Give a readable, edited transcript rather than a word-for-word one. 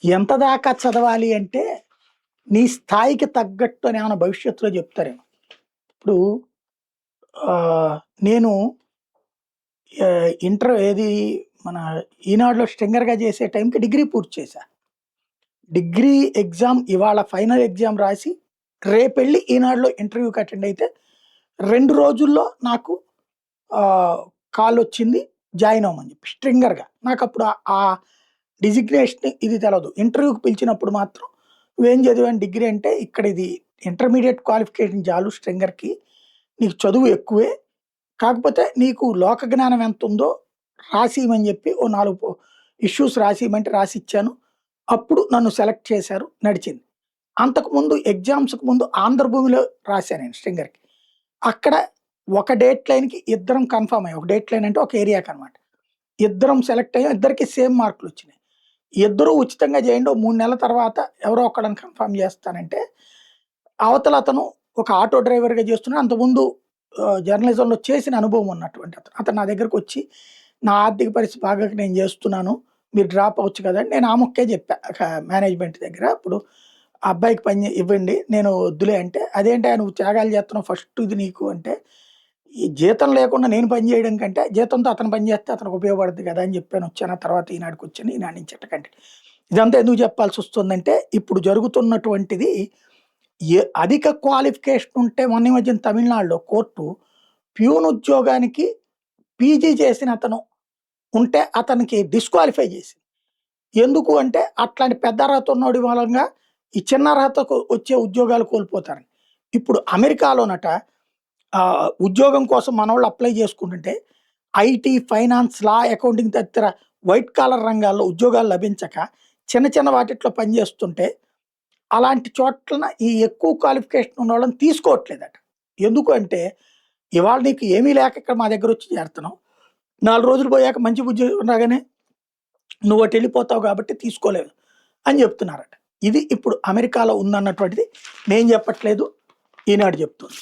ఎంత దాకా చదవాలి అంటే, నీ స్థాయికి తగ్గట్టు అని ఏమైనా భవిష్యత్తులో చెప్తారేమో. ఇప్పుడు నేను ఇంటర్ ఏది మన ఈనాడులో స్ట్రింగర్‌గా చేసే టైంకి డిగ్రీ పూర్తి చేశా. డిగ్రీ ఎగ్జామ్ ఇవాళ ఫైనల్ ఎగ్జామ్ రాసి, రేపెళ్లి ఈనాడులో ఇంటర్వ్యూకి అటెండ్ అయితే, 2 రోజుల్లో నాకు కాలొచ్చింది జాయిన్ అవ్వమని చెప్పి స్ట్రింగర్‌గా. నాకప్పుడు ఆ డిజిగ్నేషన్ ఇది తెలవదు. ఇంటర్వ్యూకి పిలిచినప్పుడు మాత్రం "నువ్వేం చదివావు డిగ్రీ" అంటే, "ఇక్కడ ఇది ఇంటర్మీడియేట్ క్వాలిఫికేషన్ చాలు స్ట్రింగర్‌కి. నీకు చదువు ఎక్కువే. కాకపోతే నీకు లోక జ్ఞానం ఎంతుందో రాసియమని" చెప్పి ఓ 4 ఇష్యూస్ రాసియమంటే రాసిచ్చాను. అప్పుడు నన్ను సెలెక్ట్ చేశారు. నడిచింది. అంతకుముందు ఎగ్జామ్స్‌కి ముందు ఆంధ్రభూమిలో రాశా నేను స్ట్రింగర్‌కి. అక్కడ ఒక డేట్ లైన్‌కి ఇద్దరం కన్ఫర్మ్ అయ్యాం. ఒక డేట్ లైన్ అంటే ఒక ఏరియాకనమాట. ఇద్దరం సెలెక్ట్ అయ్యాం. ఇద్దరికీ సేమ్ మార్కులొచ్చినాయి. ఇద్దరూ ఉచితంగా చేయండి. ఓ 3 నెలల తర్వాత ఎవరో ఒకళ్ళని కన్ఫర్మ్ చేస్తానంటే, అవతల అతను ఒక ఆటో డ్రైవర్‌గా చేస్తున్నాడు. అంతకుముందు జర్నలిజంలో చేసిన అనుభవం ఉన్నటువంటి అతను. అతను నా దగ్గరకొచ్చి, "నా ఆర్థిక పరిస్థితి బాగాక నేను చేస్తున్నాను. మీరు డ్రాప్ అవ్వచ్చు కదా!" అని నేను ఆ ముక్కే చెప్పా మేనేజ్‌మెంట్ దగ్గర. "ఇప్పుడు ఆ అబ్బాయికి పని ఇవ్వండి. నేను వద్దులే" అంటే, "అదేంటయ్యా నువ్వు త్యాగాలు చేస్తున్నావు ఫస్ట్ ఇది నీకు" అంటే, "ఈ జీతం లేకుండా నేను పని చేయడం కంటే, జీతంతో అతను పని చేస్తే అతనికి ఉపయోగపడుద్ది కదా!" అని చెప్పాను. వచ్చాను. ఆ తర్వాత ఈనాడుకొచ్చాను. ఈనాడు నుంచి ఇట్టకంటే. ఇదంతా ఎందుకు చెప్పాల్సొస్తుందంటే, ఇప్పుడు జరుగుతున్నటువంటిది అధిక క్వాలిఫికేషన్ ఉంటే మొన్న ఈ మధ్యన తమిళనాడులో కోర్టు ప్యూన్ ఉద్యోగానికి పీజీ చేసిన అతను ఉంటే అతనికి డిస్‌క్వాలిఫై చేసింది. ఎందుకు అంటే అట్లాంటి పెద్ద అర్హత ఉన్నోడి మూలంగా ఈ చిన్న అర్హతకు వచ్చే ఉద్యోగాలు కోల్పోతారని. ఇప్పుడు అమెరికాలోనట ఉద్యోగం కోసం మనోళ్ళు అప్లై చేసుకుంటుంటే ఐటీ, ఫైనాన్స్, లా, అకౌంటింగ్ తదితర వైట్ కాలర్ రంగాల్లో ఉద్యోగాలు లభించక చిన్న చిన్న వాటిట్లో పనిచేస్తుంటే అలాంటి చోట్లన ఈ ఎక్కువ క్వాలిఫికేషన్ ఉన్నోళ్ళని తీసుకోవట్లేదట. ఎందుకు అంటే, ఇవాళ నీకు ఏమీ లేక ఇక్కడ మా దగ్గరొచ్చి చేరుతున్నావు. 4 రోజులు పోయాక మంచి ఉద్యోగం రాగానే నువ్వు అటెళ్ళిపోతావు కాబట్టి తీసుకోలేదు అని చెప్తున్నారట. ఇది ఇప్పుడు అమెరికాలో ఉందన్నటువంటిది నేను చెప్పట్లేదు. ఈనాడు చెప్తుంది.